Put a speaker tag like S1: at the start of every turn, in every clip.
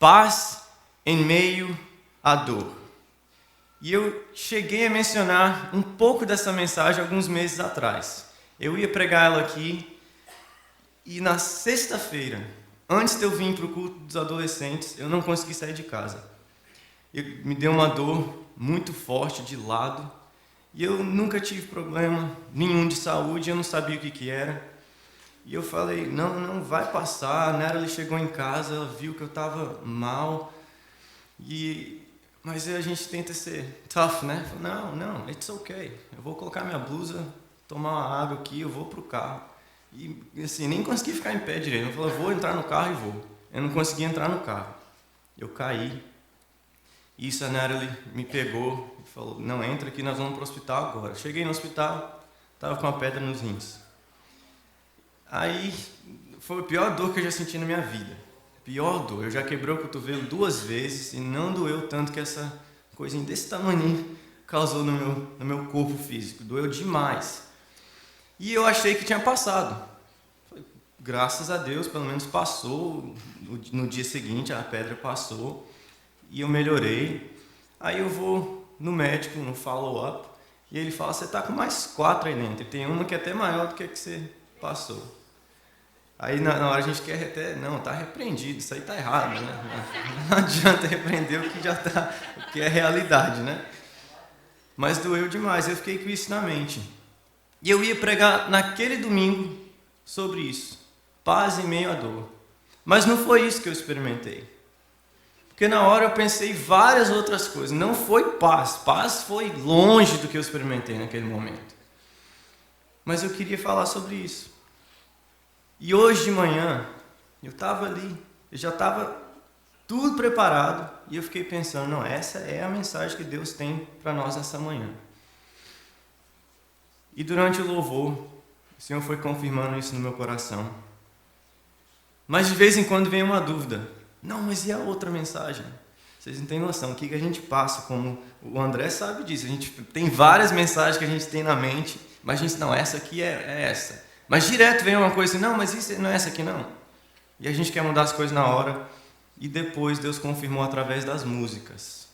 S1: paz em meio à dor. E eu cheguei a mencionar um pouco dessa mensagem alguns meses atrás. Eu ia pregar ela aqui e na sexta-feira, antes de eu vir para o culto dos adolescentes, eu não consegui sair de casa. Me deu uma dor muito forte de lado e eu nunca tive problema nenhum de saúde, eu não sabia o que era. E eu falei, não vai passar. A Natalie chegou em casa, ela viu que eu estava mal. Mas a gente tenta ser tough, né? Falei, não, it's okay. Eu vou colocar minha blusa, tomar uma água aqui, eu vou pro carro. E assim, nem consegui ficar em pé direito. Eu falei, vou entrar no carro e vou. Eu não consegui entrar no carro. Eu caí. Isso a Natalie me pegou e falou, não, entra aqui, nós vamos pro hospital agora. Cheguei no hospital, estava com uma pedra nos rins. Aí foi a pior dor que eu já senti na minha vida. Pior dor. Eu já quebrei o cotovelo 2 vezes e não doeu tanto que essa coisinha desse tamanho causou no meu corpo físico. Doeu demais. E eu achei que tinha passado. Graças a Deus, pelo menos passou. No dia seguinte a pedra passou e eu melhorei. Aí eu vou no médico, no follow-up, e ele fala, você está com mais 4 aí dentro. E tem uma que é até maior do que a que você passou. Aí na hora a gente quer até, não, está repreendido, isso aí está errado, né? Não adianta repreender o que é realidade, né? Mas doeu demais, eu fiquei com isso na mente. E eu ia pregar naquele domingo sobre isso, paz em meio à dor. Mas não foi isso que eu experimentei. Porque na hora eu pensei várias outras coisas, não foi paz, paz foi longe do que eu experimentei naquele momento. Mas eu queria falar sobre isso. E hoje de manhã, eu estava ali, eu já estava tudo preparado, e eu fiquei pensando, não, essa é a mensagem que Deus tem para nós nessa manhã. E durante o louvor, o Senhor foi confirmando isso no meu coração. Mas de vez em quando vem uma dúvida, não, mas e a outra mensagem? Vocês não têm noção, o que a gente passa, como o André sabe disso, a gente tem várias mensagens que a gente tem na mente, mas a gente, não, essa aqui é essa. Mas direto vem uma coisa assim, não, mas isso não é essa aqui não. E a gente quer mudar as coisas na hora. E depois Deus confirmou através das músicas.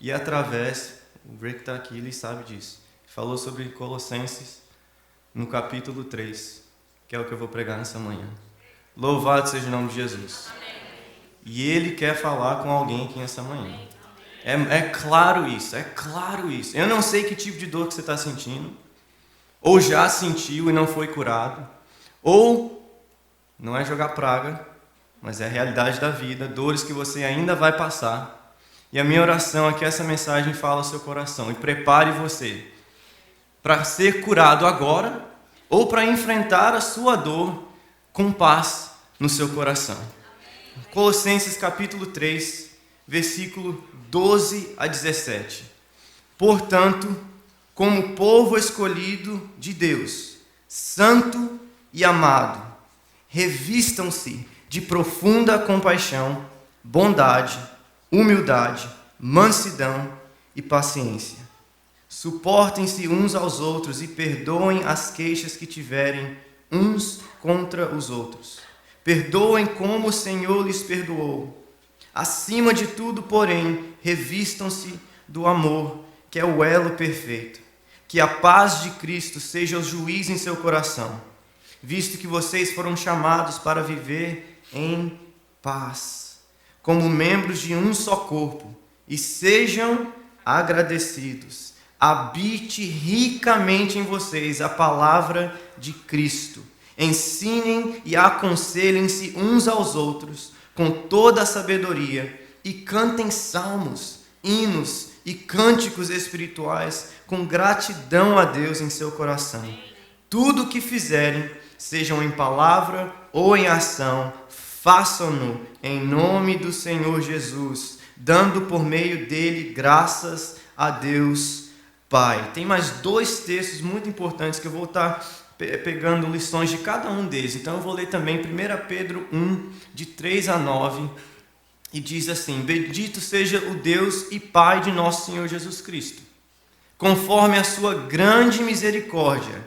S1: E através, o Rick está aqui, ele sabe disso. Falou sobre Colossenses no capítulo 3, que é o que eu vou pregar nessa manhã. Louvado seja o nome de Jesus. E ele quer falar com alguém aqui nessa manhã. É claro isso, é claro isso. Eu não sei que tipo de dor que você está sentindo. Ou já sentiu e não foi curado, ou não é jogar praga, mas é a realidade da vida, dores que você ainda vai passar. E a minha oração é que essa mensagem fale ao seu coração e prepare você para ser curado agora ou para enfrentar a sua dor com paz no seu coração. Colossenses capítulo 3, versículo 12 a 17. Portanto, como povo escolhido de Deus, santo e amado, revistam-se de profunda compaixão, bondade, humildade, mansidão e paciência. Suportem-se uns aos outros e perdoem as queixas que tiverem uns contra os outros. Perdoem como o Senhor lhes perdoou. Acima de tudo, porém, revistam-se do amor, que é o elo perfeito. Que a paz de Cristo seja o juiz em seu coração, visto que vocês foram chamados para viver em paz, como membros de um só corpo, e sejam agradecidos. Habite ricamente em vocês a palavra de Cristo. Ensinem e aconselhem-se uns aos outros com toda a sabedoria e cantem salmos, hinos e cânticos espirituais com gratidão a Deus em seu coração. Tudo o que fizerem, sejam em palavra ou em ação, façam-no em nome do Senhor Jesus, dando por meio dele graças a Deus Pai. Tem mais 2 textos muito importantes que eu vou estar pegando lições de cada um deles. Então eu vou ler também 1 Pedro 1, de 3 a 9, e diz assim: bendito seja o Deus e Pai de nosso Senhor Jesus Cristo. Conforme a sua grande misericórdia,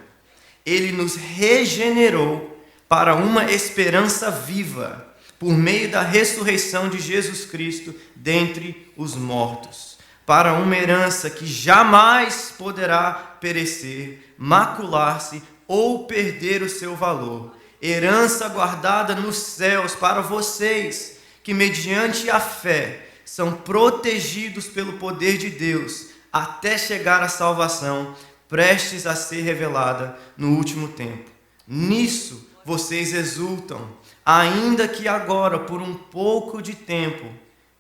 S1: Ele nos regenerou para uma esperança viva, por meio da ressurreição de Jesus Cristo dentre os mortos, para uma herança que jamais poderá perecer, macular-se ou perder o seu valor. Herança guardada nos céus para vocês, que mediante a fé são protegidos pelo poder de Deus, até chegar à salvação, prestes a ser revelada no último tempo. Nisso vocês exultam, ainda que agora, por um pouco de tempo,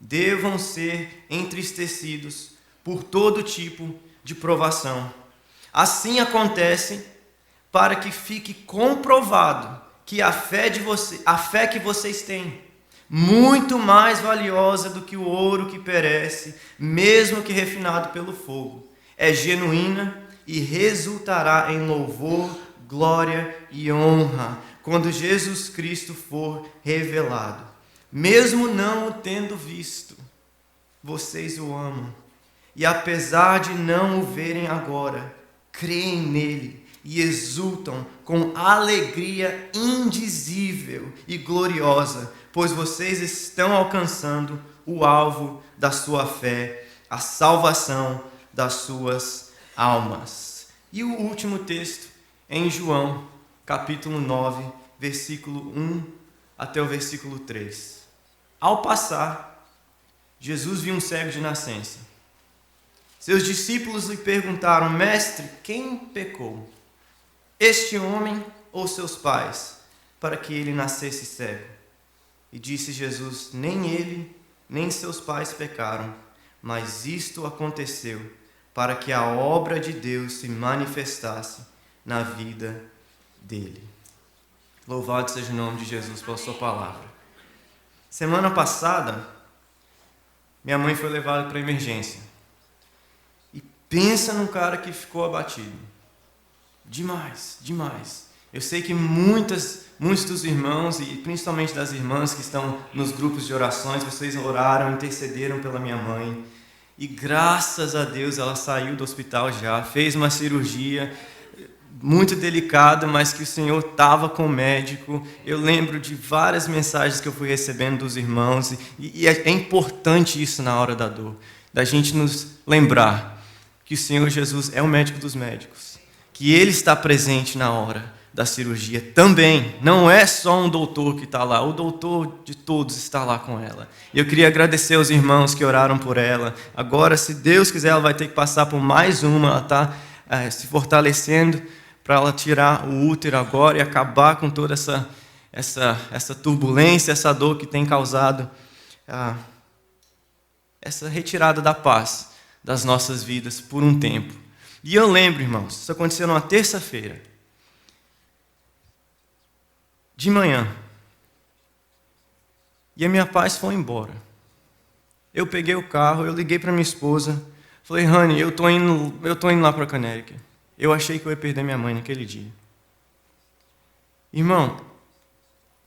S1: devam ser entristecidos por todo tipo de provação. Assim acontece para que fique comprovado que a fé que vocês têm, muito mais valiosa do que o ouro que perece, mesmo que refinado pelo fogo, é genuína e resultará em louvor, glória e honra quando Jesus Cristo for revelado. Mesmo não o tendo visto, vocês o amam, e apesar de não o verem agora, creem nele e exultam com alegria indizível e gloriosa, pois vocês estão alcançando o alvo da sua fé, a salvação das suas almas. E o último texto é em João, capítulo 9, versículo 1 até o versículo 3. Ao passar, Jesus viu um cego de nascença. Seus discípulos lhe perguntaram: Mestre, quem pecou, este homem ou seus pais, para que ele nascesse cego? E disse Jesus: Nem ele, nem seus pais pecaram, mas isto aconteceu para que a obra de Deus se manifestasse na vida dele. Louvado seja o nome de Jesus pela sua palavra. Semana passada, minha mãe foi levada para a emergência. E pensa num cara que ficou abatido. Demais, demais. Eu sei que muitos dos irmãos, e principalmente das irmãs que estão nos grupos de orações, vocês oraram, intercederam pela minha mãe. E graças a Deus ela saiu do hospital já, fez uma cirurgia muito delicada, mas que o Senhor estava com o médico. Eu lembro de várias mensagens que eu fui recebendo dos irmãos, e é importante isso na hora da dor, da gente nos lembrar que o Senhor Jesus é o médico dos médicos, que Ele está presente na hora da cirurgia também. Não é só um doutor que está lá, o doutor de todos está lá com ela. E eu queria agradecer aos irmãos que oraram por ela. Agora, se Deus quiser, ela vai ter que passar por mais uma. Ela está se fortalecendo para ela tirar o útero agora e acabar com toda essa turbulência, essa dor que tem causado essa retirada da paz das nossas vidas por um tempo. E eu lembro, irmãos, isso aconteceu numa terça-feira, de manhã, e a minha paz foi embora. Eu peguei o carro, eu liguei para minha esposa, falei: Rani, eu tô indo lá para Canérica. Eu achei que eu ia perder minha mãe naquele dia. Irmão,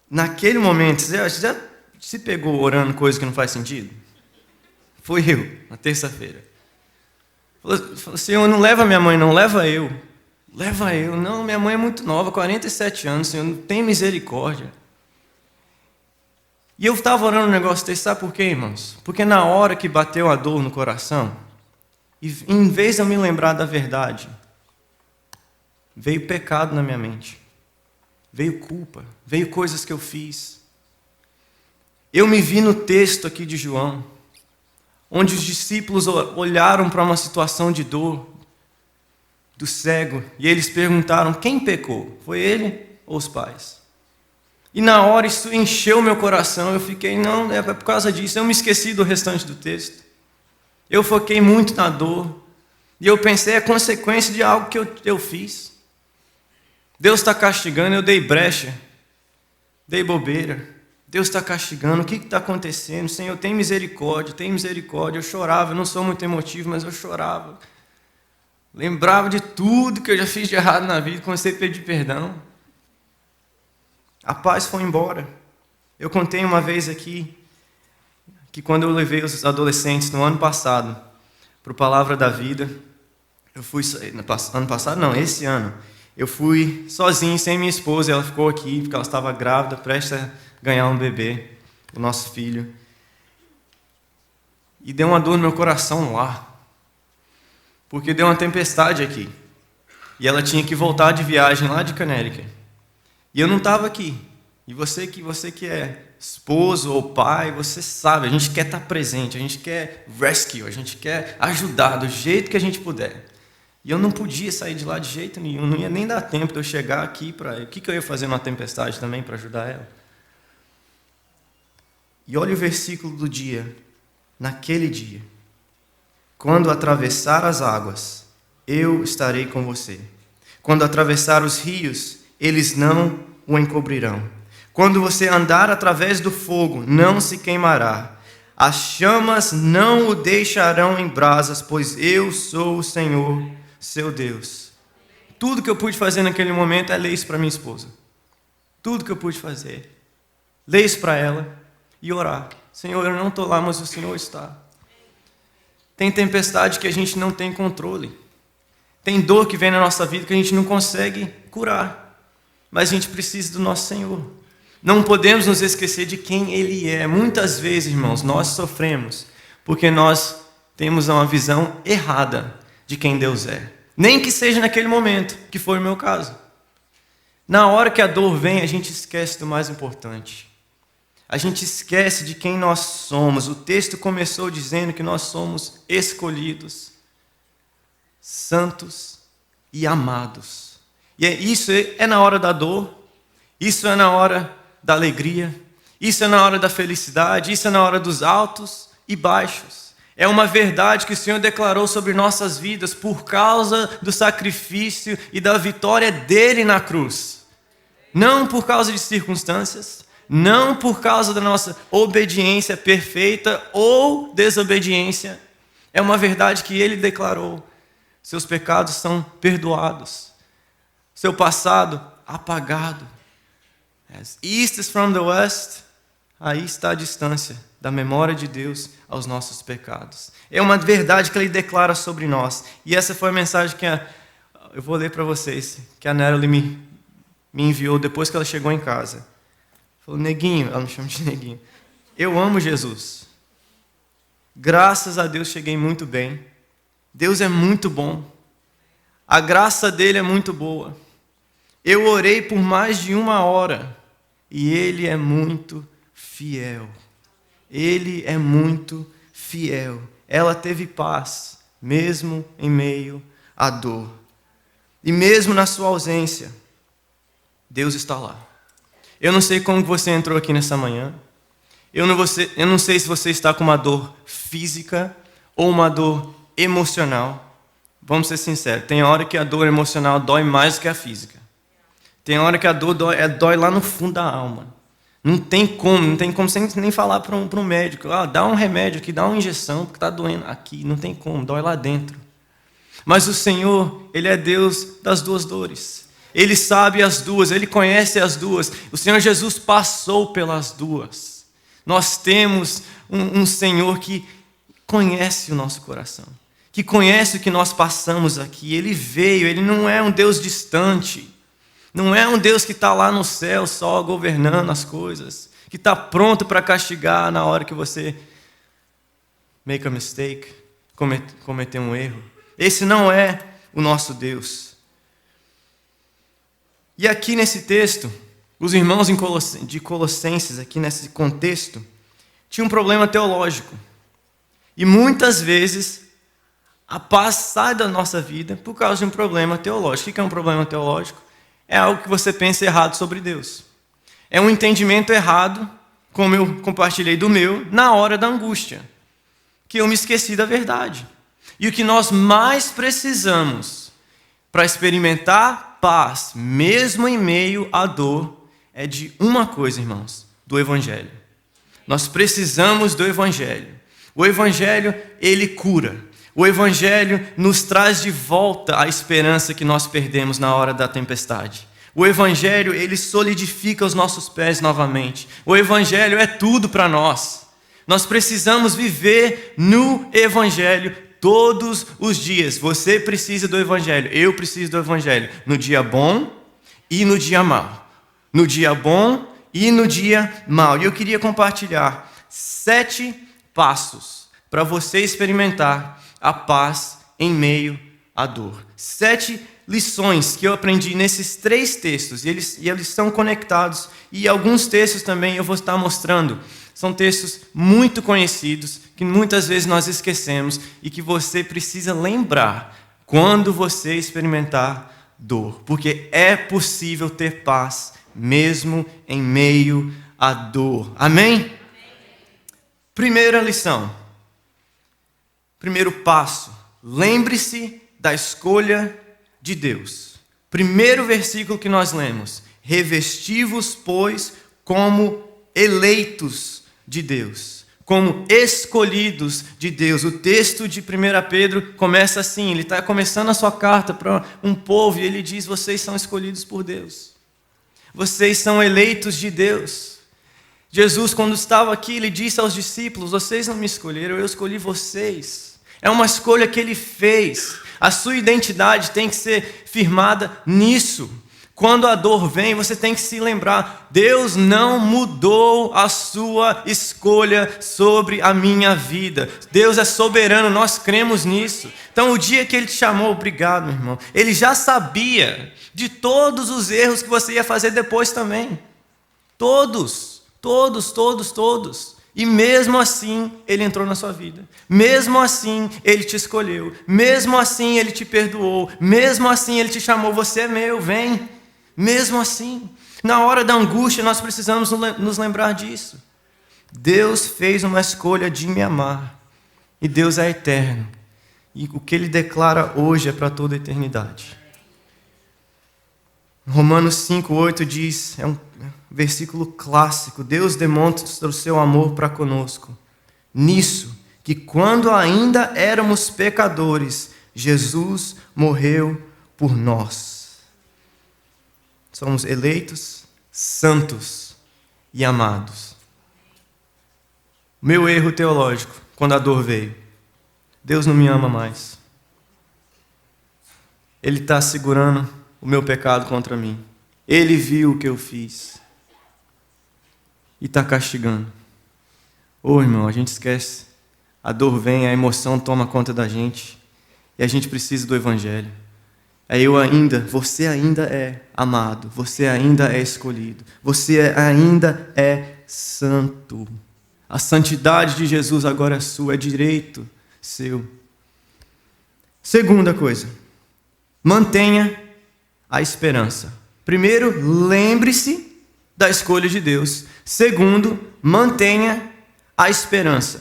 S1: naquele momento, você já se pegou orando coisa que não faz sentido? Foi eu, na terça-feira. Falei: Senhor, não leva minha mãe, não, leva eu. Leva eu. Não, minha mãe é muito nova, 47 anos, Senhor, não tem misericórdia. E eu estava orando um negócio desse, sabe por quê, irmãos? Porque na hora que bateu a dor no coração, em vez de eu me lembrar da verdade, veio pecado na minha mente. Veio culpa, veio coisas que eu fiz. Eu me vi no texto aqui de João, onde os discípulos olharam para uma situação de dor do cego, e eles perguntaram: quem pecou? Foi ele ou os pais? E na hora isso encheu meu coração, eu fiquei: não, é por causa disso. Eu me esqueci do restante do texto. Eu foquei muito na dor, e eu pensei: é consequência de algo que eu fiz. Deus está castigando, eu dei brecha, dei bobeira. Deus está castigando, o que está acontecendo? Senhor, tem misericórdia, tem misericórdia. Eu chorava, eu não sou muito emotivo, mas eu chorava. Lembrava de tudo que eu já fiz de errado na vida, comecei a pedir perdão. A paz foi embora. Eu contei uma vez aqui que quando eu levei os adolescentes no ano passado para o Palavra da Vida, eu fui, ano passado não, esse ano, eu fui sozinho, sem minha esposa, ela ficou aqui porque ela estava grávida, prestes a ganhar um bebê. o nosso filho. E deu uma dor no meu coração lá, porque deu uma tempestade aqui. E ela tinha que voltar de viagem lá de Connecticut. E eu não estava aqui. E você que é esposo ou pai, você sabe, a gente quer estar presente, a gente quer rescue, a gente quer ajudar do jeito que a gente puder. E eu não podia sair de lá de jeito nenhum, não ia nem dar tempo de eu chegar aqui para... O que eu ia fazer numa tempestade também para ajudar ela? E olha o versículo do dia. Naquele dia, quando atravessar as águas, eu estarei com você. Quando atravessar os rios, eles não o encobrirão. Quando você andar através do fogo, não se queimará. As chamas não o deixarão em brasas, pois eu sou o Senhor, seu Deus. Tudo que eu pude fazer naquele momento é ler isso para minha esposa. Tudo que eu pude fazer. Ler isso para ela e orar. Senhor, eu não estou lá, mas o Senhor está. Tem tempestade que a gente não tem controle. Tem dor que vem na nossa vida que a gente não consegue curar. Mas a gente precisa do nosso Senhor. Não podemos nos esquecer de quem Ele é. Muitas vezes, irmãos, nós sofremos porque nós temos uma visão errada de quem Deus é. Nem que seja naquele momento, que foi o meu caso. Na hora que a dor vem, a gente esquece do mais importante. A gente esquece de quem nós somos. O texto começou dizendo que nós somos escolhidos, santos e amados. E isso é na hora da dor, isso é na hora da alegria, isso é na hora da felicidade, isso é na hora dos altos e baixos. É uma verdade que o Senhor declarou sobre nossas vidas por causa do sacrifício e da vitória dele na cruz. Não por causa de circunstâncias, não por causa da nossa obediência perfeita ou desobediência. É uma verdade que ele declarou. Seus pecados são perdoados. Seu passado apagado. As east is from the west, aí está a distância da memória de Deus aos nossos pecados. É uma verdade que ele declara sobre nós. E essa foi a mensagem que eu vou ler para vocês, que a Natalie me enviou depois que ela chegou em casa. Falou, Neguinho, ela me chama de Neguinho. Eu amo Jesus. Graças a Deus cheguei muito bem. Deus é muito bom. A graça dele é muito boa. Eu orei por mais de 1 hora. E Ele é muito fiel. Ele é muito fiel. Ela teve paz, mesmo em meio à dor. E mesmo na sua ausência, Deus está lá. Eu não sei como você entrou aqui nessa manhã. Eu não sei se você está com uma dor física ou uma dor emocional. Vamos ser sinceros. Tem hora que a dor emocional dói mais do que a física. Tem hora que a dor dói lá no fundo da alma. Não tem como sem nem falar para um médico. Dá um remédio aqui, dá uma injeção, porque está doendo aqui. Não tem como, dói lá dentro. Mas o Senhor, Ele é Deus das duas dores. Ele sabe as duas, Ele conhece as duas. O Senhor Jesus passou pelas duas. Nós temos um Senhor que conhece o nosso coração, que conhece o que nós passamos aqui. Ele veio, Ele não é um Deus distante. Não é um Deus que está lá no céu só governando as coisas, que está pronto para castigar na hora que você make a mistake, cometer um erro. Esse não é o nosso Deus. E aqui nesse texto, os irmãos de Colossenses, aqui nesse contexto, tinham um problema teológico. E muitas vezes a paz sai da nossa vida por causa de um problema teológico. O que é um problema teológico? É algo que você pensa errado sobre Deus. É um entendimento errado, como eu compartilhei do meu, na hora da angústia. Que eu me esqueci da verdade. E o que nós mais precisamos para experimentar paz, mesmo em meio à dor, é de uma coisa, irmãos, do Evangelho. Nós precisamos do Evangelho. O Evangelho, ele cura. O Evangelho nos traz de volta a esperança que nós perdemos na hora da tempestade. O Evangelho, ele solidifica os nossos pés novamente. O Evangelho é tudo para nós. Nós precisamos viver no Evangelho todos os dias. Você precisa do Evangelho, eu preciso do Evangelho. No dia bom e no dia mau. No dia bom e no dia mau. E eu queria compartilhar 7 passos para você experimentar a paz em meio à dor. 7 lições que eu aprendi nesses 3 textos, e eles estão conectados, e alguns textos também eu vou estar mostrando. São textos muito conhecidos, que muitas vezes nós esquecemos, e que você precisa lembrar quando você experimentar dor, porque é possível ter paz mesmo em meio à dor. Amém? Primeira lição. Primeiro passo. Lembre-se da escolha de Deus. Primeiro versículo que nós lemos. Revesti-vos, pois, como eleitos de Deus. Como escolhidos de Deus. O texto de 1 Pedro começa assim. Ele está começando a sua carta para um povo e ele diz: vocês são escolhidos por Deus. Vocês são eleitos de Deus. Jesus, quando estava aqui, ele disse aos discípulos: vocês não me escolheram, eu escolhi vocês. É uma escolha que ele fez. A sua identidade tem que ser firmada nisso. Quando a dor vem, você tem que se lembrar: Deus não mudou a sua escolha sobre a minha vida. Deus é soberano, nós cremos nisso. Então, o dia que Ele te chamou, obrigado, meu irmão, Ele já sabia de todos os erros que você ia fazer depois também. Todos. E mesmo assim, Ele entrou na sua vida. Mesmo assim, Ele te escolheu. Mesmo assim, Ele te perdoou. Mesmo assim, Ele te chamou: você é meu, vem. Mesmo assim, na hora da angústia, nós precisamos nos lembrar disso. Deus fez uma escolha de me amar. E Deus é eterno. E o que Ele declara hoje é para toda a eternidade. Romanos 5:8 diz, é um versículo clássico: Deus demonstra o seu amor para conosco nisso, que quando ainda éramos pecadores, Jesus morreu por nós. Somos eleitos, santos e amados. Meu erro teológico, quando a dor veio: Deus não me ama mais. Ele está segurando o meu pecado contra mim. Ele viu o que eu fiz e está castigando. Irmão, a gente esquece. A dor vem, a emoção toma conta da gente e a gente precisa do Evangelho. Você ainda é amado, você ainda é escolhido, você ainda é santo. A santidade de Jesus agora é sua, é direito seu. Segunda coisa, mantenha a esperança. Primeiro, lembre-se da escolha de Deus. Segundo, mantenha a esperança.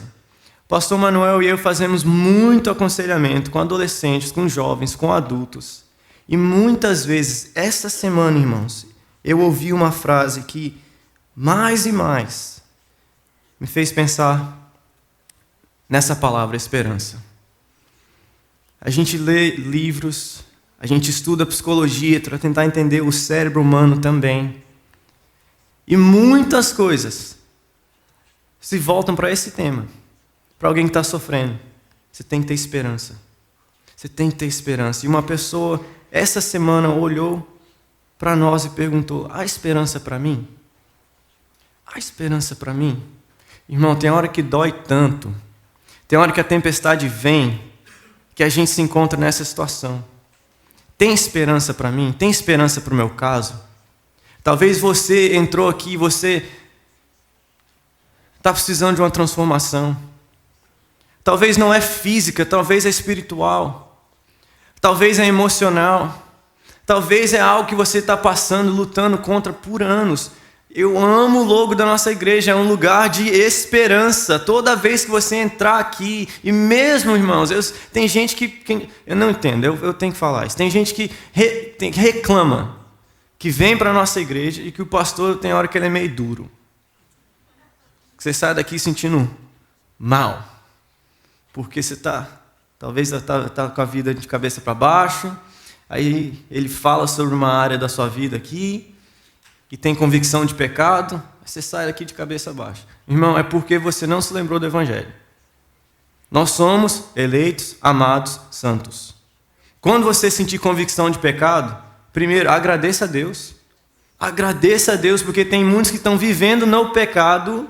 S1: O pastor Manuel e eu fazemos muito aconselhamento com adolescentes, com jovens, com adultos. E muitas vezes, essa semana, irmãos, eu ouvi uma frase que mais e mais me fez pensar nessa palavra esperança. A gente lê livros, a gente estuda psicologia para tentar entender o cérebro humano também. E muitas coisas se voltam para esse tema. Para alguém que está sofrendo, você tem que ter esperança. Você tem que ter esperança. E uma pessoa, essa semana, olhou para nós e perguntou: há esperança para mim? Há esperança para mim? Irmão, tem hora que dói tanto. Tem hora que a tempestade vem, que a gente se encontra nessa situação. Tem esperança para mim? Tem esperança para o meu caso? Talvez você entrou aqui e você está precisando de uma transformação. Talvez não é física, talvez é espiritual. Talvez é emocional. Talvez é algo que você está passando, lutando contra por anos. Eu amo o logo da nossa igreja, é um lugar de esperança. Toda vez que você entrar aqui, e mesmo, irmãos, tem gente que eu não entendo, eu tenho que falar isso. Tem gente que reclama, que vem para a nossa igreja e que o pastor tem hora que ele é meio duro. Você sai daqui sentindo mal, porque você talvez está com a vida de cabeça para baixo, aí ele fala sobre uma área da sua vida aqui, e tem convicção de pecado, você sai daqui de cabeça baixa. Irmão, é porque você não se lembrou do Evangelho. Nós somos eleitos, amados, santos. Quando você sentir convicção de pecado, primeiro, agradeça a Deus. Agradeça a Deus, porque tem muitos que estão vivendo no pecado,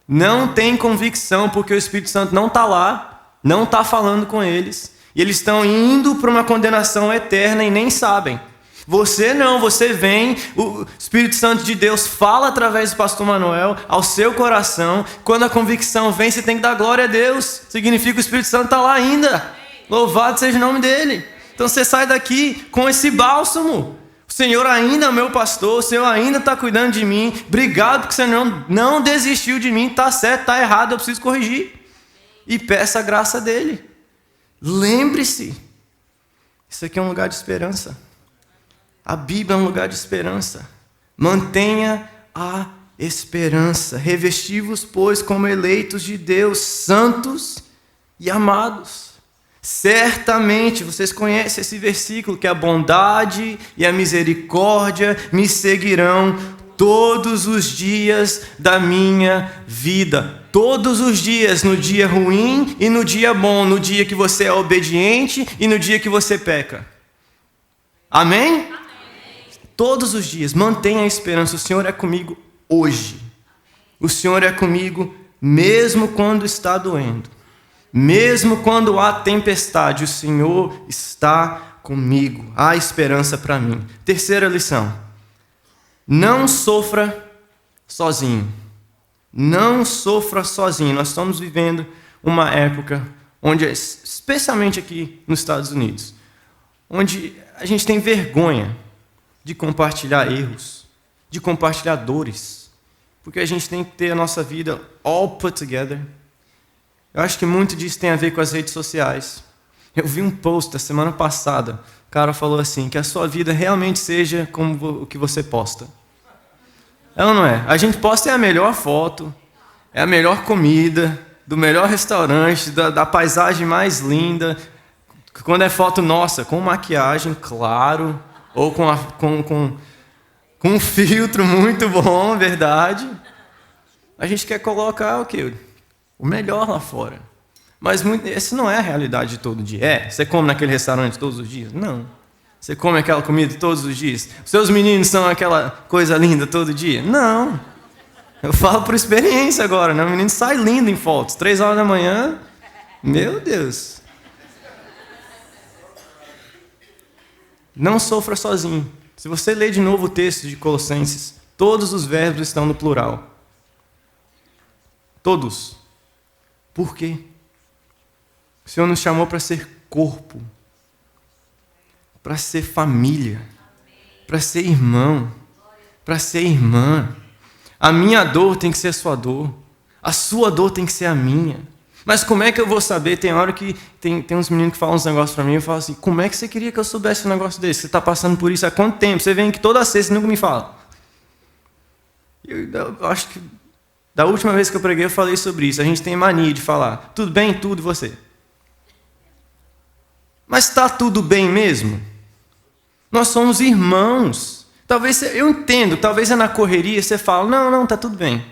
S1: não têm convicção, porque o Espírito Santo não está lá, não está falando com eles, e eles estão indo para uma condenação eterna e nem sabem. Você não, você vem, o Espírito Santo de Deus fala através do pastor Manuel ao seu coração. Quando a convicção vem, você tem que dar glória a Deus. Significa que o Espírito Santo está lá ainda. Louvado seja o nome dele. Então você sai daqui com esse bálsamo. O Senhor ainda é meu pastor, o Senhor ainda está cuidando de mim. Obrigado porque o Senhor não desistiu de mim. Está certo, está errado, eu preciso corrigir. E peça a graça dele. Lembre-se, isso aqui é um lugar de esperança. A Bíblia é um lugar de esperança. Mantenha a esperança. Revesti-vos, pois, como eleitos de Deus, santos e amados. Certamente, vocês conhecem esse versículo, que a bondade e a misericórdia me seguirão todos os dias da minha vida. Todos os dias, no dia ruim e no dia bom, no dia que você é obediente e no dia que você peca. Amém? Todos os dias, mantenha a esperança. O Senhor é comigo hoje. O Senhor é comigo mesmo quando está doendo. Mesmo quando há tempestade, o Senhor está comigo. Há esperança para mim. Terceira lição. Não sofra sozinho. Não sofra sozinho. Nós estamos vivendo uma época onde, especialmente aqui nos Estados Unidos, onde a gente tem vergonha de compartilhar erros, de compartilhar dores, porque a gente tem que ter a nossa vida all put together. Eu acho que muito disso tem a ver com as redes sociais. Eu vi um post da semana passada, o cara falou assim, que a sua vida realmente seja como o que você posta. É ou não é? A gente posta a melhor foto, é a melhor comida, do melhor restaurante, da paisagem mais linda, quando é foto nossa, com maquiagem, claro, ou com um filtro muito bom, verdade. A gente quer colocar o quê? O melhor lá fora. Mas essa não é a realidade de todo dia. É? Você come naquele restaurante todos os dias? Não. Você come aquela comida todos os dias? Os seus meninos são aquela coisa linda todo dia? Não. Eu falo por experiência agora, né? O menino sai lindo em fotos. 3 horas da manhã, meu Deus. Não sofra sozinho. Se você ler de novo o texto de Colossenses, todos os verbos estão no plural. Todos. Por quê? O Senhor nos chamou para ser corpo, para ser família, para ser irmão, para ser irmã. A minha dor tem que ser a sua dor. A sua dor tem que ser a minha. Mas como é que eu vou saber? Tem hora que tem uns meninos que falam uns negócios para mim, eu falo assim, como é que você queria que eu soubesse um negócio desse? Você está passando por isso há quanto tempo? Você vem aqui toda sexta e nunca me fala. Eu acho que da última vez que eu preguei eu falei sobre isso. A gente tem mania de falar, tudo bem, tudo, e você? Mas está tudo bem mesmo? Nós somos irmãos. Talvez, eu entendo, talvez é na correria, você fala, não, está tudo bem.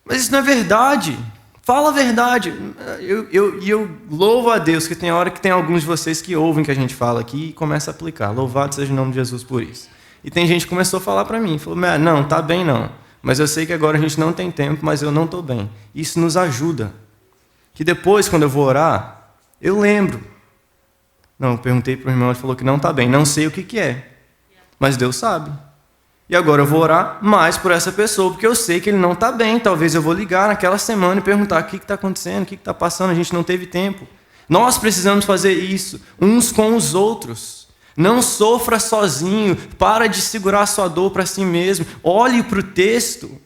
S1: Mas isso não é verdade. Fala a verdade. Eu louvo a Deus que tem hora que tem alguns de vocês que ouvem o que a gente fala aqui e começa a aplicar. Louvado seja o nome de Jesus por isso. E tem gente que começou a falar para mim, falou, não, está bem não. Mas eu sei que agora a gente não tem tempo, mas eu não estou bem. Isso nos ajuda. Que depois, quando eu vou orar, eu lembro. Não, eu perguntei para o irmão, ele falou que não está bem. Não sei o que é. Mas Deus sabe. E agora eu vou orar mais por essa pessoa, porque eu sei que ele não está bem. Talvez eu vou ligar naquela semana e perguntar o que está acontecendo, o que está passando. A gente não teve tempo. Nós precisamos fazer isso, uns com os outros. Não sofra sozinho. Para de segurar a sua dor para si mesmo. Olhe para o texto.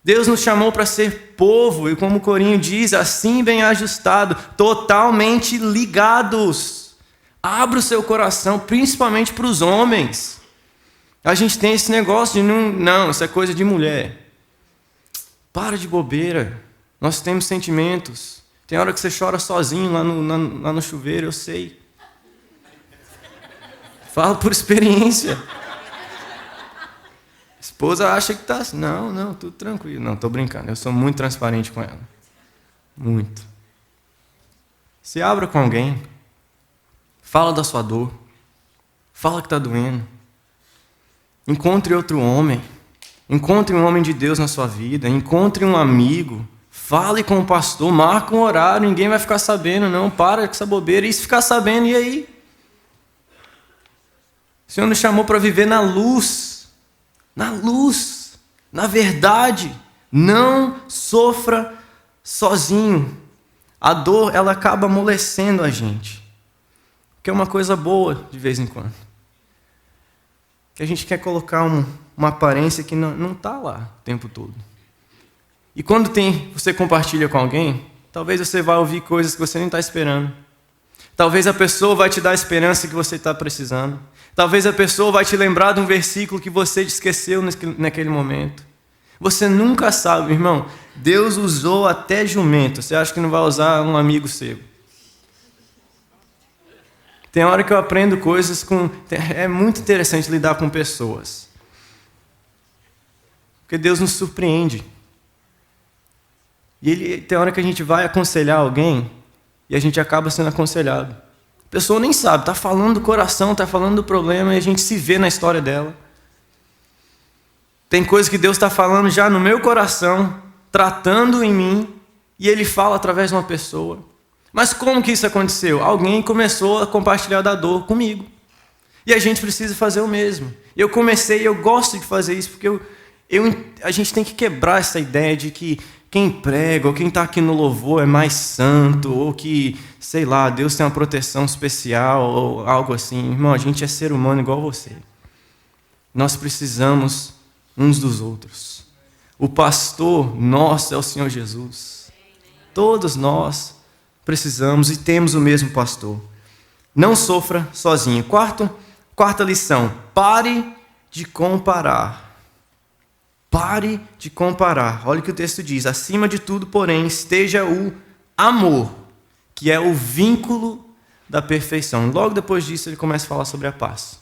S1: Deus nos chamou para ser povo, e como o corinho diz, assim bem ajustado, totalmente ligados. Abra o seu coração, principalmente para os homens. A gente tem esse negócio de não, isso é coisa de mulher. Para de bobeira. Nós temos sentimentos. Tem hora que você chora sozinho lá no chuveiro, eu sei. Falo por experiência. A esposa acha que está assim. Não, tudo tranquilo. Não, estou brincando. Eu sou muito transparente com ela. Muito. Se abra com alguém. Fala da sua dor. Fala que está doendo. Encontre outro homem. Encontre um homem de Deus na sua vida. Encontre um amigo. Fale com o pastor. Marque um horário. Ninguém vai ficar sabendo, não. Para com essa bobeira. E se ficar sabendo, e aí? O Senhor nos chamou para viver na luz. Na luz. Na verdade. Não sofra sozinho. A dor, ela acaba amolecendo a gente. Que é uma coisa boa de vez em quando. Que a gente quer colocar uma aparência que não está lá o tempo todo. E quando você compartilha com alguém, talvez você vá ouvir coisas que você nem está esperando. Talvez a pessoa vai te dar a esperança que você está precisando. Talvez a pessoa vai te lembrar de um versículo que você esqueceu naquele momento. Você nunca sabe, irmão. Deus usou até jumento. Você acha que não vai usar um amigo seu? Tem hora que eu aprendo coisas É muito interessante lidar com pessoas. Porque Deus nos surpreende. E tem hora que a gente vai aconselhar alguém e a gente acaba sendo aconselhado. A pessoa nem sabe, está falando do coração, está falando do problema e a gente se vê na história dela. Tem coisas que Deus está falando já no meu coração, tratando em mim, e Ele fala através de uma pessoa. Mas como que isso aconteceu? Alguém começou a compartilhar da dor comigo. E a gente precisa fazer o mesmo. Eu gosto de fazer isso, porque a gente tem que quebrar essa ideia de que quem prega, ou quem está aqui no louvor é mais santo, ou que, sei lá, Deus tem uma proteção especial, ou algo assim. Irmão, a gente é ser humano igual você. Nós precisamos uns dos outros. O pastor nosso é o Senhor Jesus. Todos nós precisamos e temos o mesmo pastor. Não sofra sozinho. Quarta lição. Pare de comparar. Pare de comparar. Olha o que o texto diz. Acima de tudo, porém, esteja o amor, que é o vínculo da perfeição. Logo depois disso, ele começa a falar sobre a paz.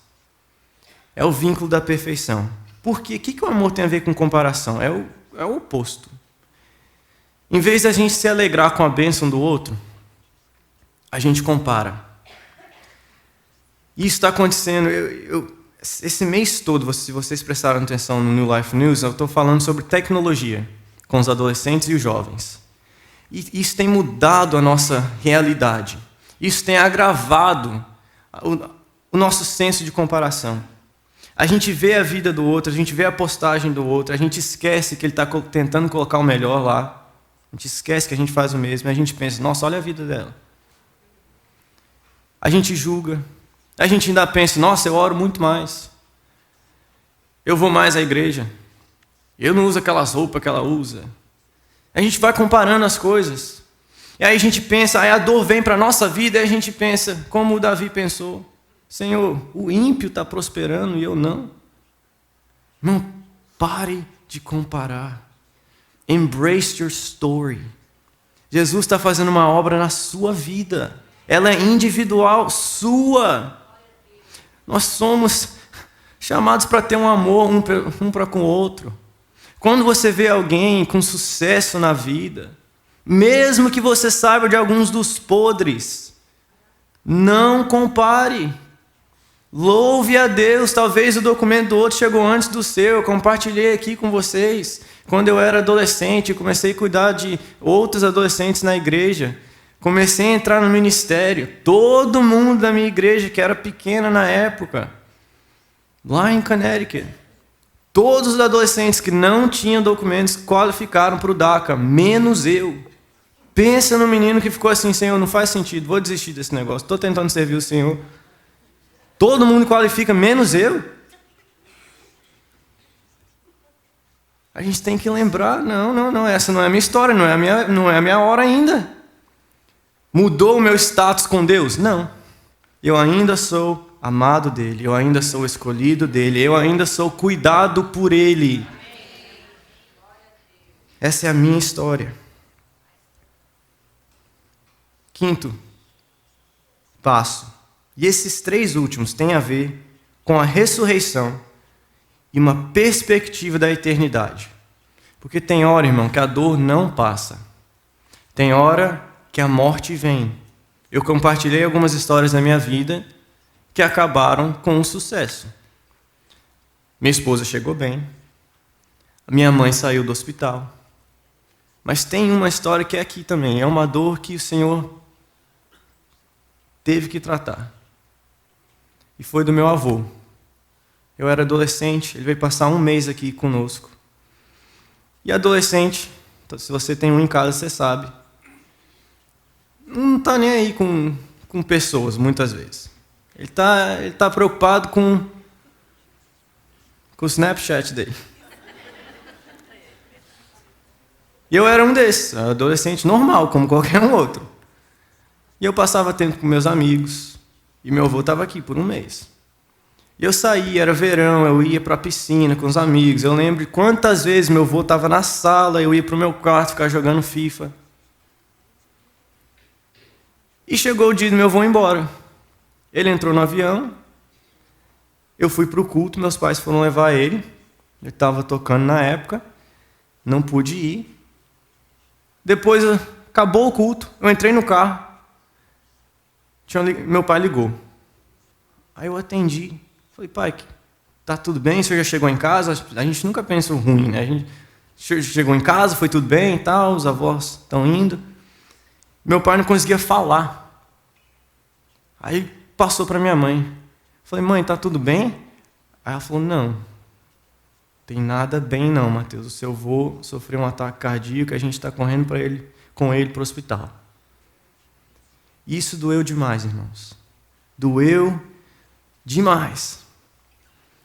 S1: É o vínculo da perfeição. Por quê? O que o amor tem a ver com comparação? É o oposto. Em vez de a gente se alegrar com a bênção do outro, a gente compara. Isso está acontecendo. Esse mês todo, se vocês prestaram atenção no New Life News, eu estou falando sobre tecnologia com os adolescentes e os jovens. E isso tem mudado a nossa realidade. Isso tem agravado o nosso senso de comparação. A gente vê a vida do outro, a gente vê a postagem do outro, a gente esquece que ele está tentando colocar o melhor lá. A gente esquece que a gente faz o mesmo e a gente pensa, nossa, olha a vida dela. A gente julga. A gente ainda pensa, nossa, eu oro muito mais. Eu vou mais à igreja. Eu não uso aquelas roupas que ela usa. A gente vai comparando as coisas. E aí a gente pensa, aí a dor vem para a nossa vida e a gente pensa, como o Davi pensou. Senhor, o ímpio está prosperando e eu não. Não pare de comparar. Embrace your story. Jesus está fazendo uma obra na sua vida. Ela é individual, sua. Nós somos chamados para ter um amor um para com o outro. Quando você vê alguém com sucesso na vida, mesmo que você saiba de alguns dos podres, não compare. Louve a Deus. Talvez o documento do outro chegou antes do seu. Eu compartilhei aqui com vocês. Quando eu era adolescente, comecei a cuidar de outros adolescentes na igreja. Comecei a entrar no ministério. Todo mundo da minha igreja, que era pequena na época, lá em Connecticut, todos os adolescentes que não tinham documentos qualificaram para o DACA, menos eu. Pensa no menino que ficou assim, Senhor, não faz sentido, vou desistir desse negócio, estou tentando servir o Senhor. Todo mundo qualifica, menos eu. A gente tem que lembrar, não, essa não é a minha história, não é a minha hora ainda. Mudou o meu status com Deus? Não. Eu ainda sou amado dele, eu ainda sou escolhido dele, eu ainda sou cuidado por ele. Essa é a minha história. Quinto passo. E esses 3 últimos têm a ver com a ressurreição e uma perspectiva da eternidade. Porque tem hora, irmão, que a dor não passa. Tem hora que a morte vem. Eu compartilhei algumas histórias da minha vida que acabaram com um sucesso. Minha esposa chegou bem. Minha mãe saiu do hospital. Mas tem uma história que é aqui também. É uma dor que o Senhor teve que tratar. E foi do meu avô. Eu era adolescente, ele veio passar um mês aqui conosco. E adolescente, se você tem um em casa, você sabe, não está nem aí com pessoas, muitas vezes. Ele tá preocupado com o Snapchat dele. E eu era um desses, adolescente normal, como qualquer um outro. E eu passava tempo com meus amigos, e meu avô estava aqui por um mês. E eu saía, era verão, eu ia para a piscina com os amigos. Eu lembro de quantas vezes meu avô estava na sala, eu ia para o meu quarto ficar jogando FIFA. E chegou o dia do meu avô ir embora. Ele entrou no avião, eu fui para o culto, meus pais foram levar ele. Ele estava tocando na época, não pude ir. Depois acabou o culto, eu entrei no carro, meu pai ligou. Aí eu atendi, falei, pai, tá tudo bem? O senhor já chegou em casa? A gente nunca pensa o ruim, né? A gente chegou em casa, foi tudo bem e tal, os avós estão indo. Meu pai não conseguia falar. Aí passou para minha mãe. Falei, mãe, tá tudo bem? Aí ela falou, não, tem nada bem não, Mateus. O seu avô sofreu um ataque cardíaco, a gente está correndo com ele para o hospital. Isso doeu demais, irmãos. Doeu demais.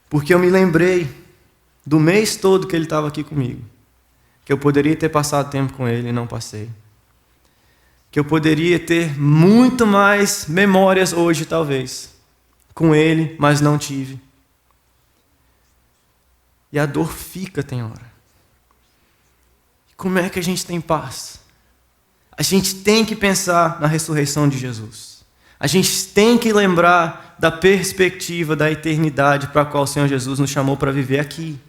S1: Porque eu me lembrei do mês todo que ele estava aqui comigo. Que eu poderia ter passado tempo com ele e não passei. Que eu poderia ter muito mais memórias hoje, talvez, com ele, mas não tive. E a dor fica, tem hora. Como é que a gente tem paz? A gente tem que pensar na ressurreição de Jesus. A gente tem que lembrar da perspectiva da eternidade para a qual o Senhor Jesus nos chamou para viver aqui.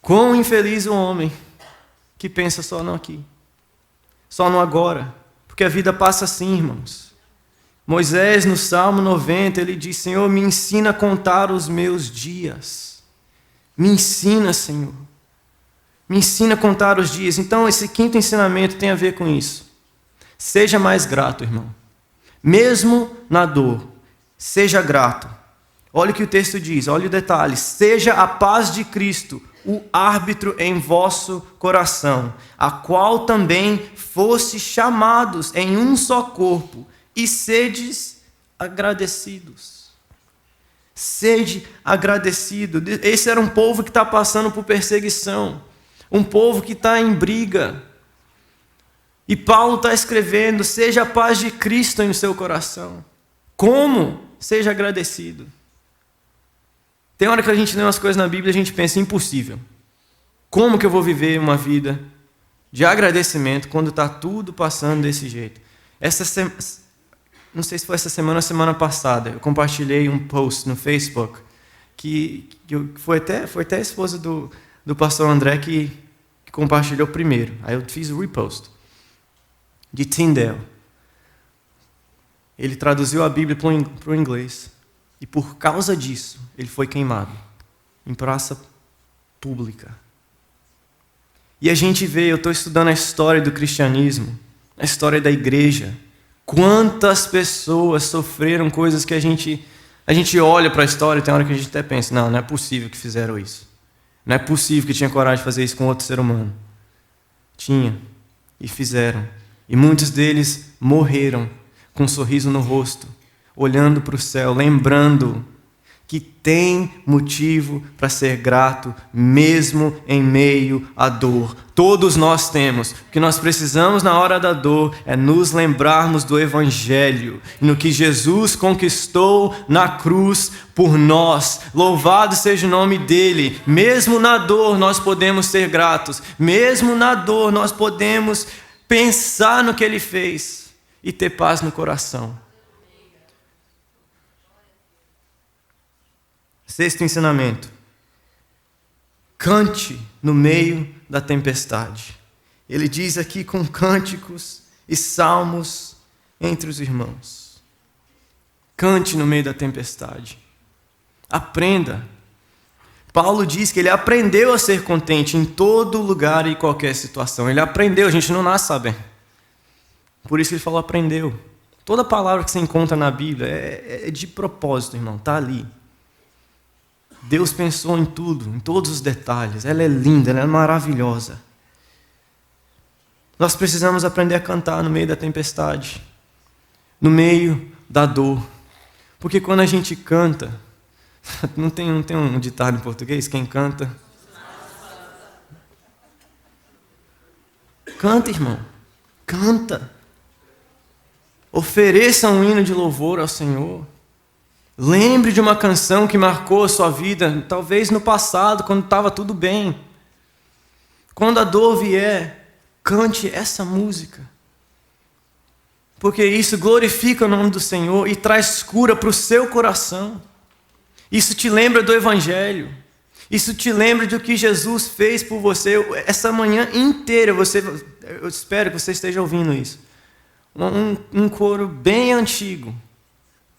S1: Quão infeliz o homem que pensa só no aqui, só no agora, porque a vida passa assim, irmãos. Moisés, no Salmo 90, ele diz, Senhor, me ensina a contar os meus dias. Me ensina, Senhor. Me ensina a contar os dias. Então, esse quinto ensinamento tem a ver com isso. Seja mais grato, irmão. Mesmo na dor, seja grato. Olha o que o texto diz, olha o detalhe. Seja a paz de Cristo o árbitro em vosso coração, a qual também foste chamados em um só corpo, e sedes agradecidos. Sede agradecido. Esse era um povo que está passando por perseguição. Um povo que está em briga. E Paulo está escrevendo, seja a paz de Cristo em seu coração. Como? Seja agradecido. Tem hora que a gente lê umas coisas na Bíblia e a gente pensa, impossível. Como que eu vou viver uma vida de agradecimento quando está tudo passando desse jeito? Não sei se foi essa semana ou semana passada, eu compartilhei um post no Facebook, que foi até a esposa do pastor André que compartilhou primeiro. Aí eu fiz o repost. De Tyndale. Ele traduziu a Bíblia para o inglês. E por causa disso, ele foi queimado em praça pública. E a gente vê, eu estou estudando a história do cristianismo, a história da igreja. Quantas pessoas sofreram coisas que a gente olha para a história e tem hora que a gente até pensa, não é possível que fizeram isso. Não é possível que tinha coragem de fazer isso com outro ser humano. Tinha. E fizeram. E muitos deles morreram com um sorriso no rosto, olhando para o céu, lembrando que tem motivo para ser grato, mesmo em meio à dor. Todos nós temos. O que nós precisamos na hora da dor é nos lembrarmos do Evangelho, no que Jesus conquistou na cruz por nós. Louvado seja o nome dele. Mesmo na dor nós podemos ser gratos. Mesmo na dor nós podemos pensar no que ele fez e ter paz no coração. Sexto ensinamento. Cante no meio da tempestade. Ele diz aqui com cânticos e salmos entre os irmãos. Cante no meio da tempestade. Aprenda. Paulo diz que ele aprendeu a ser contente em todo lugar e qualquer situação. Ele aprendeu, a gente não nasce sabendo. Por isso que ele falou aprendeu. Toda palavra que você encontra na Bíblia é de propósito, irmão, está ali. Deus pensou em tudo, em todos os detalhes. Ela é linda, ela é maravilhosa. Nós precisamos aprender a cantar no meio da tempestade, no meio da dor. Porque quando a gente canta, não tem um ditado em português? Quem canta? Canta, irmão. Canta. Ofereça um hino de louvor ao Senhor. Lembre de uma canção que marcou a sua vida, talvez no passado, quando estava tudo bem. Quando a dor vier, cante essa música. Porque isso glorifica o nome do Senhor e traz cura para o seu coração. Isso te lembra do Evangelho. Isso te lembra do que Jesus fez por você. Essa manhã inteira, eu espero que você esteja ouvindo isso. Um coro bem antigo.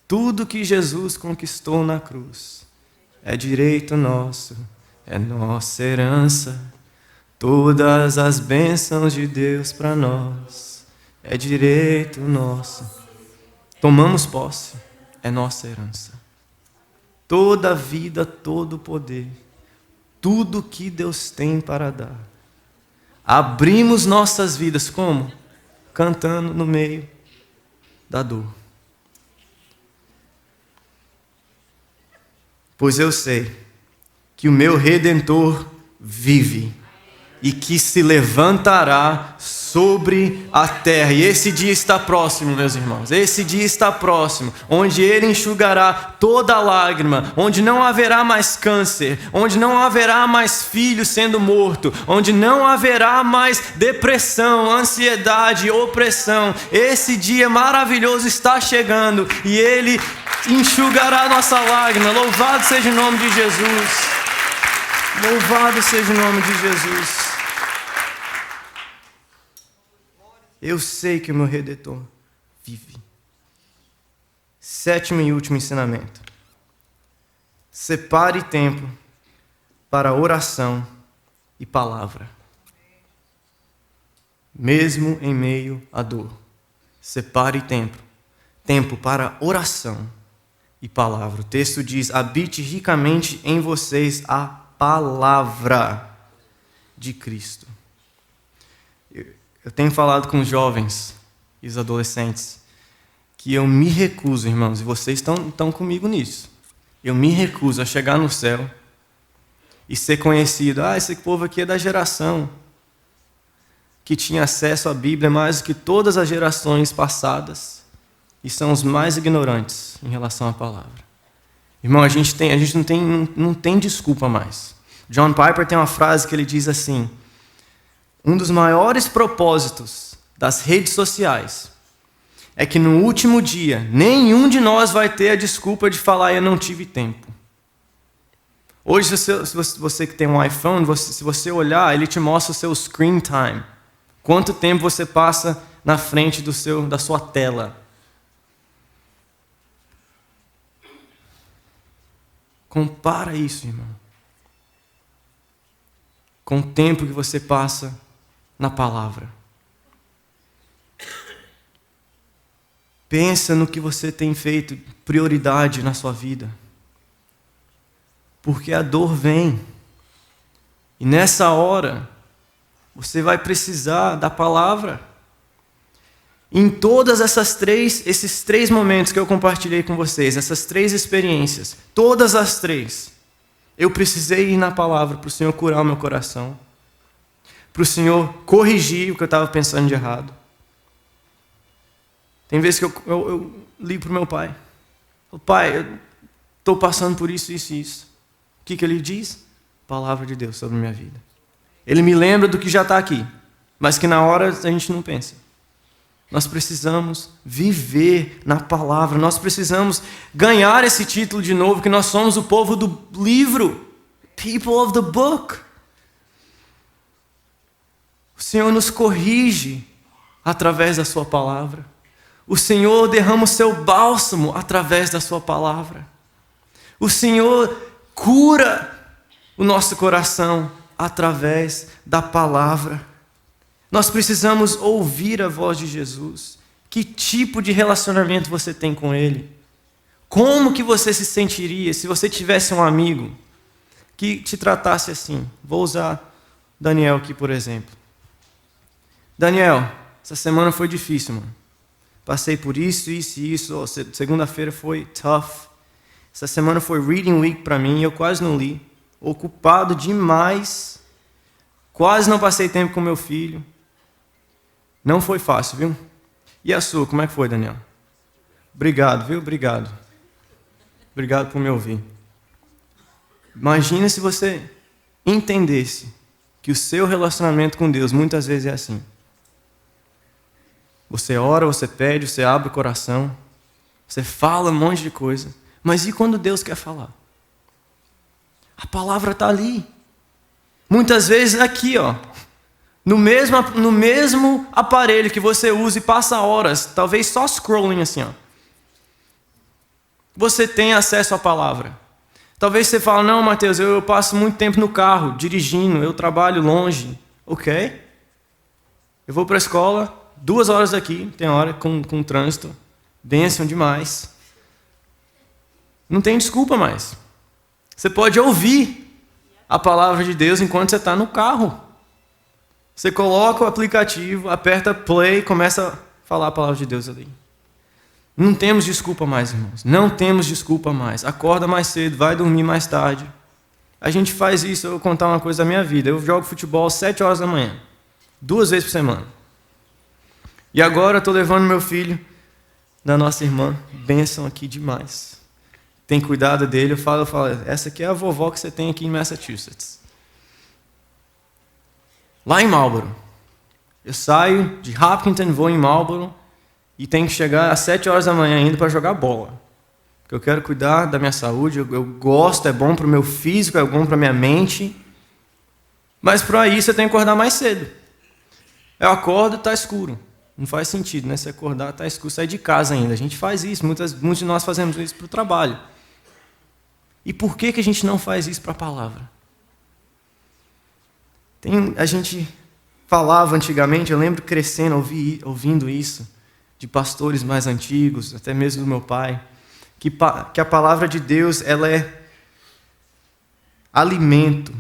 S1: Tudo que Jesus conquistou na cruz é direito nosso, é nossa herança. Todas as bênçãos de Deus para nós é direito nosso. Tomamos posse, é nossa herança. Toda a vida, todo o poder, tudo que Deus tem para dar. Abrimos nossas vidas como? Cantando no meio da dor. Pois eu sei que o meu Redentor vive e que se levantará sobre a terra. E esse dia está próximo, meus irmãos. Esse dia está próximo, onde Ele enxugará toda lágrima, onde não haverá mais câncer, onde não haverá mais filho sendo morto, onde não haverá mais depressão, ansiedade, opressão. Esse dia maravilhoso está chegando e Ele enxugará nossa lágrima. Louvado seja o nome de Jesus. Louvado seja o nome de Jesus. Eu sei que o meu Redentor vive. 7º e último ensinamento. Separe tempo para oração e palavra. Mesmo em meio à dor. Separe tempo. Tempo para oração e palavra. O texto diz: habite ricamente em vocês a palavra de Cristo. Eu tenho falado com os jovens e os adolescentes que eu me recuso, irmãos, e vocês estão comigo nisso. Eu me recuso a chegar no céu e ser conhecido. Esse povo aqui é da geração que tinha acesso à Bíblia mais do que todas as gerações passadas e são os mais ignorantes em relação à palavra. Irmão, a gente não tem desculpa mais. John Piper tem uma frase que ele diz assim: um dos maiores propósitos das redes sociais é que no último dia, nenhum de nós vai ter a desculpa de falar eu não tive tempo. Hoje, se você que tem um iPhone, se você olhar, ele te mostra o seu screen time. Quanto tempo você passa na frente da sua tela. Compara isso, irmão, com o tempo que você passa na palavra. Pensa no que você tem feito prioridade na sua vida. Porque a dor vem. E nessa hora, você vai precisar da palavra. Em todas esses três momentos que eu compartilhei com vocês, essas 3 experiências, todas as 3, eu precisei ir na palavra para o Senhor curar o meu coração, para o Senhor corrigir o que eu estava pensando de errado. Tem vezes que eu ligo para o meu pai. Pai, eu estou passando por isso, isso e isso. O que ele diz? Palavra de Deus sobre a minha vida. Ele me lembra do que já está aqui, mas que na hora a gente não pensa. Nós precisamos viver na palavra. Nós precisamos ganhar esse título de novo, que nós somos o povo do livro. People of the book. O Senhor nos corrige através da sua palavra. O Senhor derrama o seu bálsamo através da sua palavra. O Senhor cura o nosso coração através da palavra. Nós precisamos ouvir a voz de Jesus. Que tipo de relacionamento você tem com Ele? Como que você se sentiria se você tivesse um amigo que te tratasse assim? Vou usar Daniel aqui, por exemplo. Daniel, essa semana foi difícil, mano. Passei por isso, isso e isso. Oh, segunda-feira foi tough. Essa semana foi reading week para mim, eu quase não li. Ocupado demais. Quase não passei tempo com meu filho. Não foi fácil, viu? E a sua, como é que foi, Daniel? Obrigado, viu? Obrigado. Obrigado por me ouvir. Imagina se você entendesse que o seu relacionamento com Deus muitas vezes é assim. Você ora, você pede, você abre o coração, você fala um monte de coisa. Mas e quando Deus quer falar? A palavra está ali. Muitas vezes aqui, ó. No mesmo aparelho que você usa e passa horas, talvez só scrolling assim, ó. Você tem acesso à palavra. Talvez você fale, não, Mateus, eu passo muito tempo no carro, dirigindo, eu trabalho longe. Ok. Eu vou para a escola, 2 horas daqui, tem hora com trânsito. Bênção demais. Não tem desculpa mais. Você pode ouvir a palavra de Deus enquanto você está no carro. Você coloca o aplicativo, aperta play, começa a falar a palavra de Deus ali. Não temos desculpa mais, irmãos. Não temos desculpa mais. Acorda mais cedo, vai dormir mais tarde. A gente faz isso, eu vou contar uma coisa da minha vida. Eu jogo futebol às 7 horas da manhã. 2 vezes por semana. E agora eu estou levando meu filho da nossa irmã. Bênção aqui demais. Tem cuidado dele. Eu falo, essa aqui é a vovó que você tem aqui em Massachusetts. Lá em Marlboro. Eu saio de Hopkinton, vou em Marlboro e tenho que chegar às 7 horas da manhã ainda para jogar bola. Porque eu quero cuidar da minha saúde, eu gosto, é bom para o meu físico, é bom para a minha mente. Mas para isso eu tenho que acordar mais cedo. Eu acordo e está escuro. Não faz sentido, né? Se acordar, está escuro, sair de casa ainda. A gente faz isso, muitos de nós fazemos isso para o trabalho. E por que a gente não faz isso para a palavra? A gente falava antigamente, eu lembro crescendo, ouvindo isso, de pastores mais antigos, até mesmo do meu pai, que a palavra de Deus ela é alimento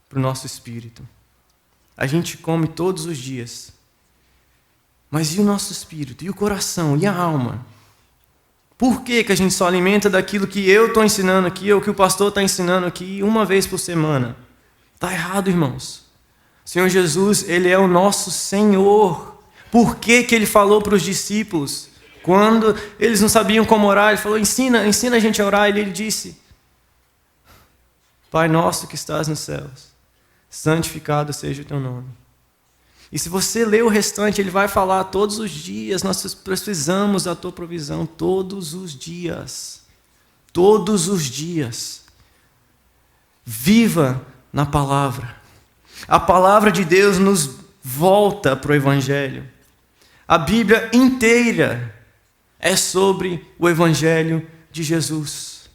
S1: para o nosso espírito. A gente come todos os dias. Mas e o nosso espírito? E o coração? E a alma? Por que a gente só alimenta daquilo que eu estou ensinando aqui, ou que o pastor está ensinando aqui, uma vez por semana? Está errado, irmãos. O Senhor Jesus, Ele é o nosso Senhor. Por que Ele falou para os discípulos? Quando eles não sabiam como orar, Ele falou, ensina a gente a orar. Ele disse, Pai nosso que estás nos céus, santificado seja o teu nome. E se você ler o restante, ele vai falar todos os dias, nós precisamos da tua provisão, todos os dias. Todos os dias. Viva na palavra. A palavra de Deus nos volta para o Evangelho. A Bíblia inteira é sobre o Evangelho de Jesus.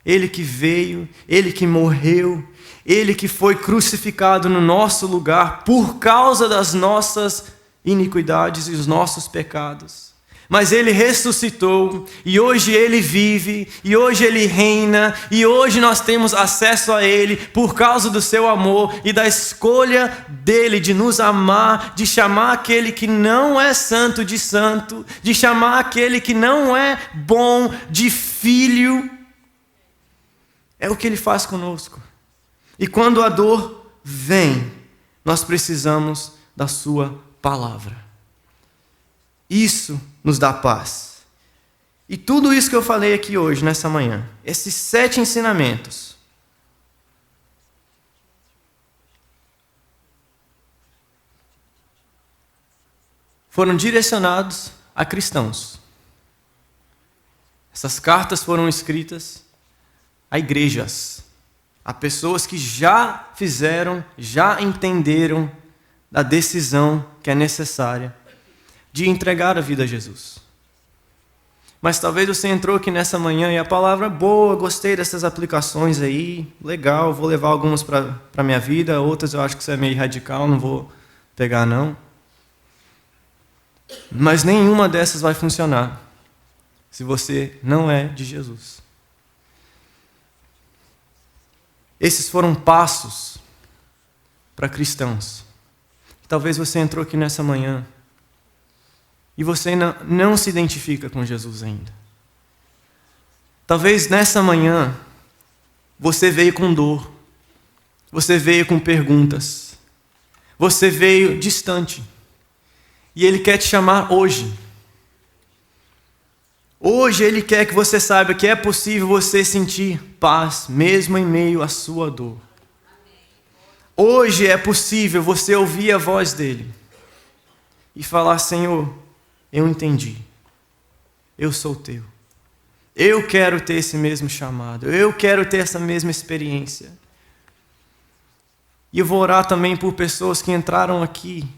S1: Ele que veio, Ele que morreu, Ele que foi crucificado no nosso lugar por causa das nossas iniquidades e os nossos pecados. Mas Ele ressuscitou e hoje Ele vive e hoje Ele reina e hoje nós temos acesso a Ele por causa do seu amor e da escolha dEle de nos amar, de chamar aquele que não é santo de santo, de chamar aquele que não é bom de filho. É o que Ele faz conosco. E quando a dor vem, nós precisamos da sua palavra. Isso nos dá paz. E tudo isso que eu falei aqui hoje, nessa manhã, esses 7 ensinamentos, foram direcionados a cristãos. Essas cartas foram escritas a igrejas, a pessoas que já fizeram, já entenderam da decisão que é necessária de entregar a vida a Jesus. Mas talvez você entrou aqui nessa manhã e a palavra é boa, gostei dessas aplicações aí, legal, vou levar algumas para a minha vida, outras eu acho que isso é meio radical, não vou pegar não. Mas nenhuma dessas vai funcionar se você não é de Jesus. Esses foram passos para cristãos. Talvez você entrou aqui nessa manhã e você não se identifica com Jesus ainda. Talvez nessa manhã você veio com dor, você veio com perguntas, você veio distante. E Ele quer te chamar hoje. Hoje Ele quer que você saiba que é possível você sentir paz, mesmo em meio à sua dor. Hoje é possível você ouvir a voz dEle e falar: Senhor, eu entendi. Eu sou teu. Eu quero ter esse mesmo chamado. Eu quero ter essa mesma experiência. E eu vou orar também por pessoas que entraram aqui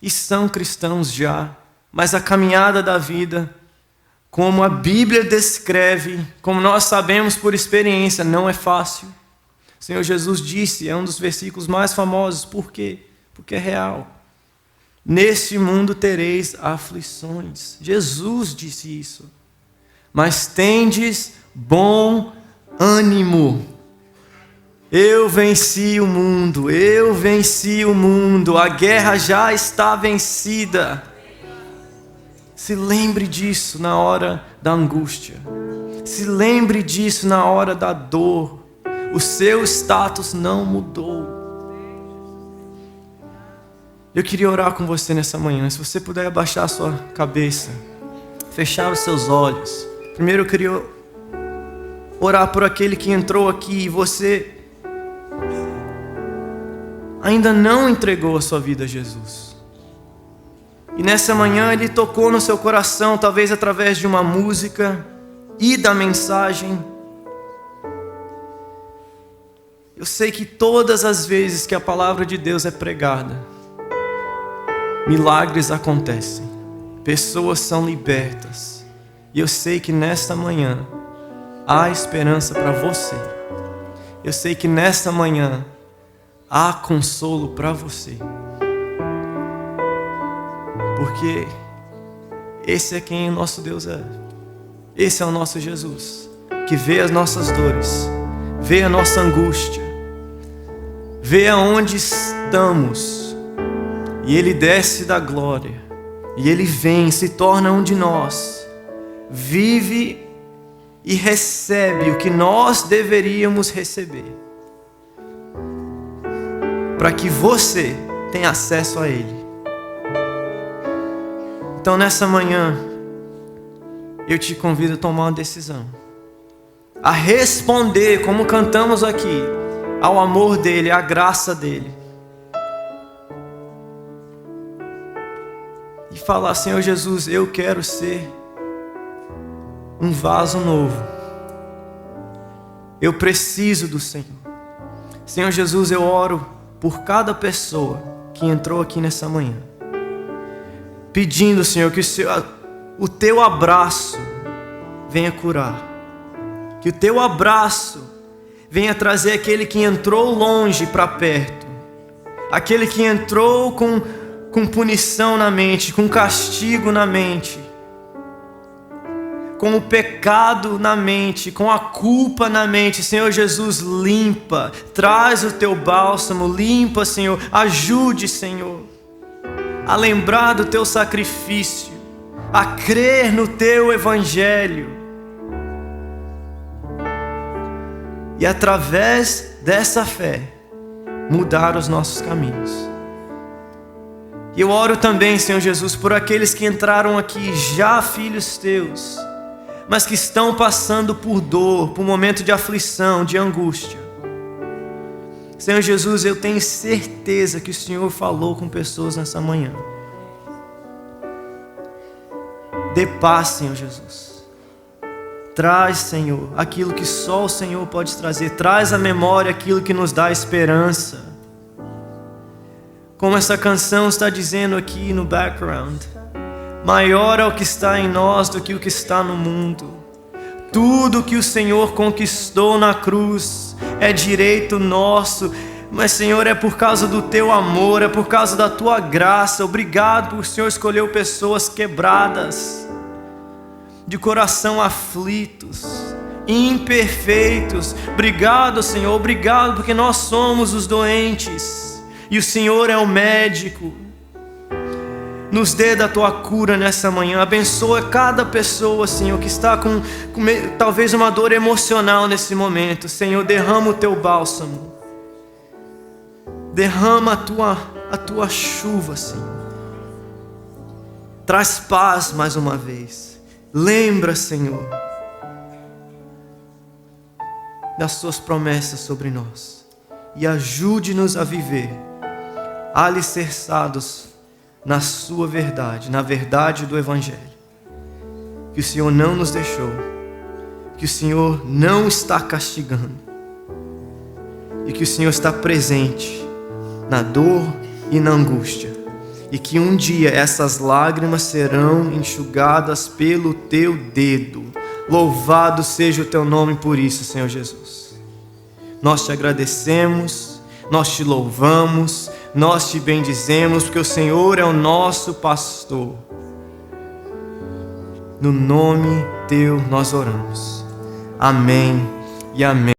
S1: e são cristãos já, mas a caminhada da vida, como a Bíblia descreve, como nós sabemos por experiência, não é fácil. O Senhor Jesus disse, é um dos versículos mais famosos. Por quê? Porque é real. Neste mundo tereis aflições. Jesus disse isso. Mas tendes bom ânimo. Eu venci o mundo, eu venci o mundo, a guerra já está vencida. Se lembre disso na hora da angústia. Se lembre disso na hora da dor. O seu status não mudou. Eu queria orar com você nessa manhã. Se você puder abaixar a sua cabeça, fechar os seus olhos. Primeiro eu queria orar por aquele que entrou aqui e você ainda não entregou a sua vida a Jesus. E nessa manhã Ele tocou no seu coração, talvez através de uma música e da mensagem. Eu sei que todas as vezes que a palavra de Deus é pregada, milagres acontecem, pessoas são libertas. E eu sei que nesta manhã há esperança para você. Eu sei que nesta manhã há consolo para você. Porque esse é quem o nosso Deus é. Esse é o nosso Jesus, que vê as nossas dores, vê a nossa angústia, vê aonde estamos, e Ele desce da glória, e Ele vem, se torna um de nós, vive e recebe o que nós deveríamos receber, para que você tenha acesso a Ele. Então nessa manhã, eu te convido a tomar uma decisão, a responder, como cantamos aqui, ao amor dEle, à graça dEle. E falar: Senhor Jesus, eu quero ser um vaso novo. Eu preciso do Senhor. Senhor Jesus, eu oro por cada pessoa que entrou aqui nessa manhã, pedindo, Senhor, que o Teu abraço venha curar. Que o Teu abraço venha trazer aquele que entrou longe para perto. Aquele que entrou com punição na mente, com castigo na mente, com o pecado na mente, com a culpa na mente. Senhor Jesus, limpa, traz o Teu bálsamo, limpa, Senhor, ajude, Senhor, a lembrar do Teu sacrifício, a crer no Teu Evangelho, e através dessa fé mudar os nossos caminhos. E eu oro também, Senhor Jesus, por aqueles que entraram aqui já filhos Teus, mas que estão passando por dor, por um momento de aflição, de angústia. Senhor Jesus, eu tenho certeza que o Senhor falou com pessoas nessa manhã. Dê paz, Senhor Jesus. Traz, Senhor, aquilo que só o Senhor pode trazer. Traz à memória aquilo que nos dá esperança. Como essa canção está dizendo aqui no background. Maior é o que está em nós do que o que está no mundo. Tudo que o Senhor conquistou na cruz é direito nosso. Mas, Senhor, é por causa do Teu amor, é por causa da Tua graça. Obrigado por o Senhor escolher pessoas quebradas, de coração aflitos, imperfeitos. Obrigado, Senhor, obrigado porque nós somos os doentes e o Senhor é o médico. Nos dê da Tua cura nessa manhã. Abençoa cada pessoa, Senhor, que está com talvez uma dor emocional nesse momento. Senhor, derrama o Teu bálsamo. Derrama a tua chuva, Senhor. Traz paz mais uma vez. Lembra, Senhor, das Suas promessas sobre nós. E ajude-nos a viver alicerçados na Sua verdade, na verdade do Evangelho. Que o Senhor não nos deixou, que o Senhor não está castigando, e que o Senhor está presente na dor e na angústia, e que um dia essas lágrimas serão enxugadas pelo Teu dedo. Louvado seja o Teu nome por isso, Senhor Jesus. Nós Te agradecemos, nós Te louvamos, nós Te bendizemos, porque o Senhor é o nosso pastor. No nome Teu nós oramos. Amém e amém.